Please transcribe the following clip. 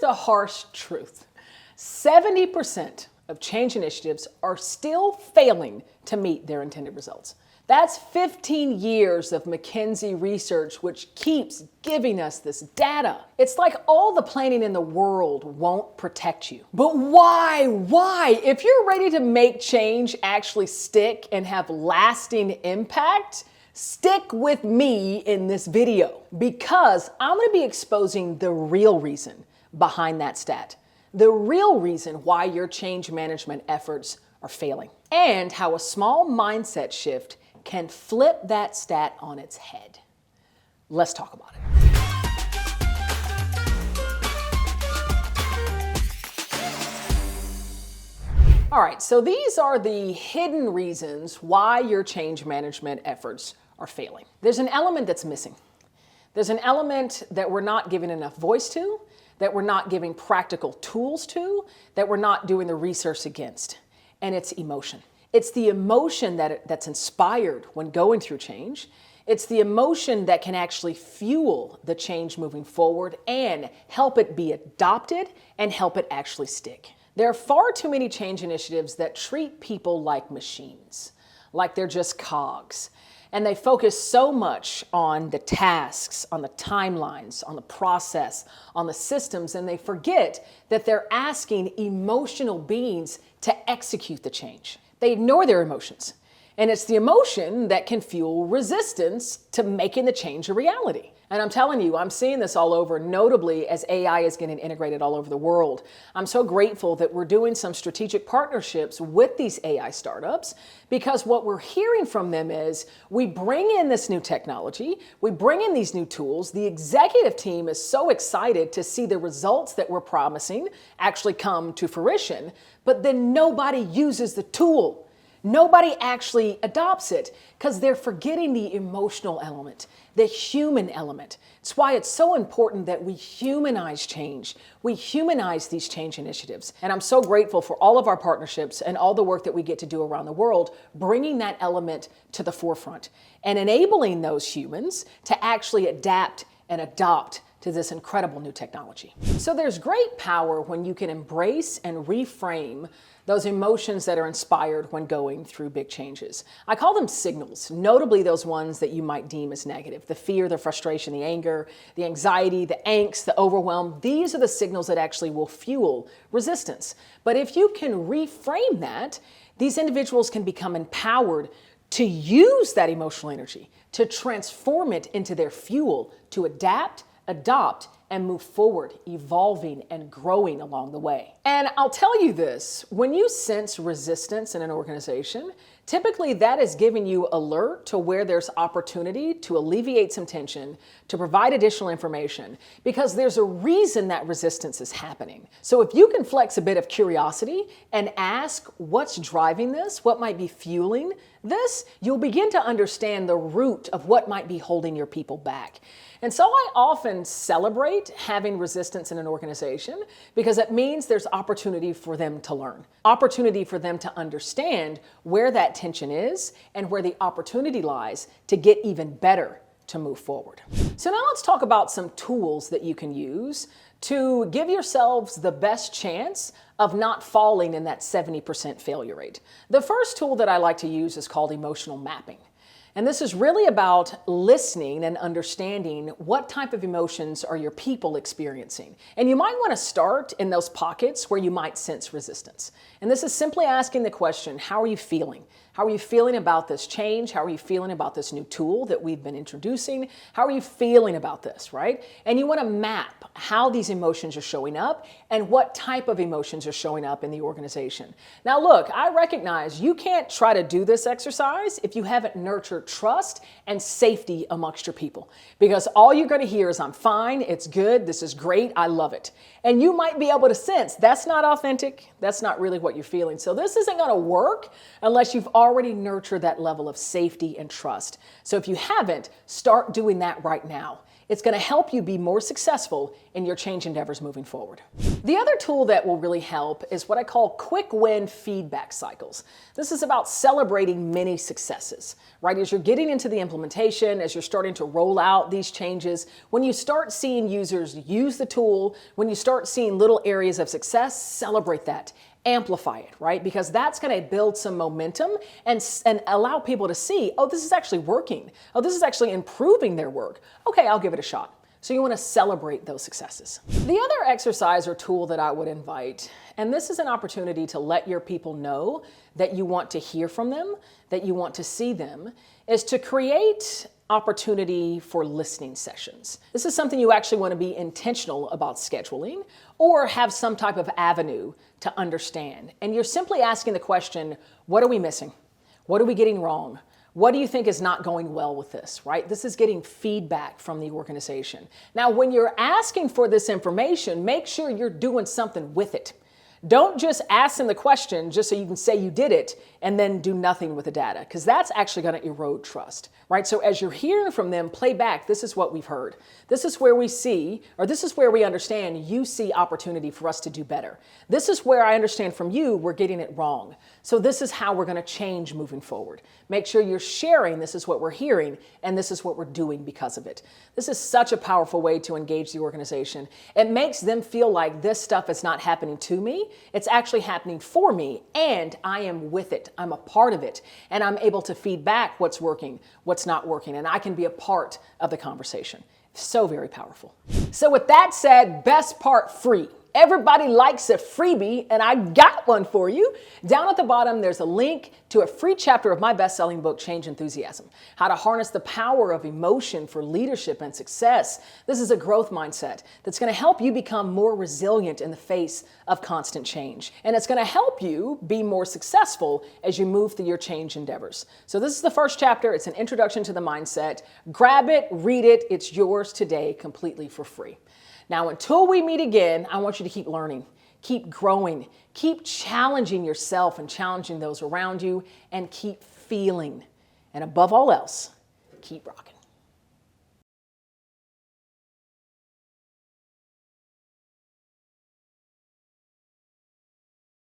the harsh truth. 70% of change initiatives are still failing to meet their intended results. That's 15 years of McKinsey research, which keeps giving us this data. It's like all the planning in the world won't protect you. But why? Why? If you're ready to make change actually stick and have lasting impact, stick with me in this video because I'm going to be exposing the real reason behind that stat. The real reason why your change management efforts are failing and how a small mindset shift can flip that stat on its head. Let's talk about it. All right, so these are the hidden reasons why your change management efforts are failing. There's an element that's missing. There's an element that we're not giving enough voice to, that we're not giving practical tools to, that we're not doing the research against, and it's emotion. It's the emotion that's inspired when going through change. It's the emotion that can actually fuel the change moving forward and help it be adopted and help it actually stick. There are far too many change initiatives that treat people like machines, like they're just cogs. And they focus so much on the tasks, on the timelines, on the process, on the systems, and they forget that they're asking emotional beings to execute the change. They ignore their emotions. And it's the emotion that can fuel resistance to making the change a reality. And I'm telling you, I'm seeing this all over, notably as AI is getting integrated all over the world. I'm so grateful that we're doing some strategic partnerships with these AI startups because what we're hearing from them is we bring in this new technology, we bring in these new tools. The executive team is so excited to see the results that we're promising actually come to fruition, but then nobody uses the tool. Nobody actually adopts it because they're forgetting the emotional element, the human element. It's why it's so important that we humanize change. We humanize these change initiatives. And I'm so grateful for all of our partnerships and all the work that we get to do around the world, bringing that element to the forefront and enabling those humans to actually adapt and adopt to this incredible new technology. So there's great power when you can embrace and reframe those emotions that are inspired when going through big changes. I call them signals, notably those ones that you might deem as negative. The fear, the frustration, the anger, the anxiety, the angst, the overwhelm. These are the signals that actually will fuel resistance. But if you can reframe that, these individuals can become empowered to use that emotional energy, to transform it into their fuel, to adapt, adopt, and move forward, evolving and growing along the way. And I'll tell you this, when you sense resistance in an organization, typically that is giving you alert to where there's opportunity to alleviate some tension, to provide additional information, because there's a reason that resistance is happening. So if you can flex a bit of curiosity and ask what's driving this, what might be fueling this, you'll begin to understand the root of what might be holding your people back. And so I often celebrate having resistance in an organization because it means there's opportunity for them to learn, opportunity for them to understand where that tension is and where the opportunity lies to get even better to move forward. So now let's talk about some tools that you can use to give yourselves the best chance of not falling in that 70% failure rate. The first tool that I like to use is called emotional mapping. And this is really about listening and understanding what type of emotions are your people experiencing. And you might want to start in those pockets where you might sense resistance. And this is simply asking the question, how are you feeling? How are you feeling about this change? How are you feeling about this new tool that we've been introducing? How are you feeling about this, right? And you want to map how these emotions are showing up and what type of emotions are showing up in the organization. Now look, I recognize you can't try to do this exercise if you haven't nurtured trust and safety amongst your people, because all you're going to hear is, I'm fine, it's good, this is great, I love it. And you might be able to sense that's not authentic, that's not really what you're feeling. So this isn't going to work unless you've already nurtured that level of safety and trust. So if you haven't, start doing that right now. It's going to help you be more successful in your change endeavors moving forward. The other tool that will really help is what I call quick win feedback cycles. This is about celebrating many successes, right? As you're getting into the implementation, as you're starting to roll out these changes, when you start seeing users use the tool, when you start seeing little areas of success, celebrate that. Amplify it, right? Because that's going to build some momentum and allow people to see, oh, this is actually working. Oh, this is actually improving their work. Okay, I'll give it a shot. So you want to celebrate those successes. The other exercise or tool that I would invite, and this is an opportunity to let your people know that you want to hear from them, that you want to see them, is to create opportunity for listening sessions. This is something you actually want to be intentional about scheduling or have some type of avenue to understand. And you're simply asking the question, what are we missing? What are we getting wrong? What do you think is not going well with this, right? This is getting feedback from the organization. Now, when you're asking for this information, make sure you're doing something with it. Don't just ask them the question just so you can say you did it and then do nothing with the data, because that's actually going to erode trust, right? So as you're hearing from them, play back, this is what we've heard. This is where we see, or this is where we understand you see opportunity for us to do better. This is where I understand from you we're getting it wrong. So this is how we're going to change moving forward. Make sure you're sharing, this is what we're hearing, and this is what we're doing because of it. This is such a powerful way to engage the organization. It makes them feel like this stuff is not happening to me, it's actually happening for me, and I am with it. I'm a part of it, and I'm able to feed back what's working, what's not working, and I can be a part of the conversation. So very powerful. So with that said, best part free. Everybody likes a freebie, and I got one for you. Down at the bottom, there's a link to a free chapter of my best-selling book, Change Enthusiasm, How to Harness the Power of Emotion for Leadership and Success. This is a growth mindset that's going to help you become more resilient in the face of constant change. And it's going to help you be more successful as you move through your change endeavors. So this is the first chapter. It's an introduction to the mindset. Grab it, read it. It's yours today completely for free. Now, until we meet again, I want you to keep learning, keep growing, keep challenging yourself and challenging those around you, and keep feeling. And above all else, keep rocking.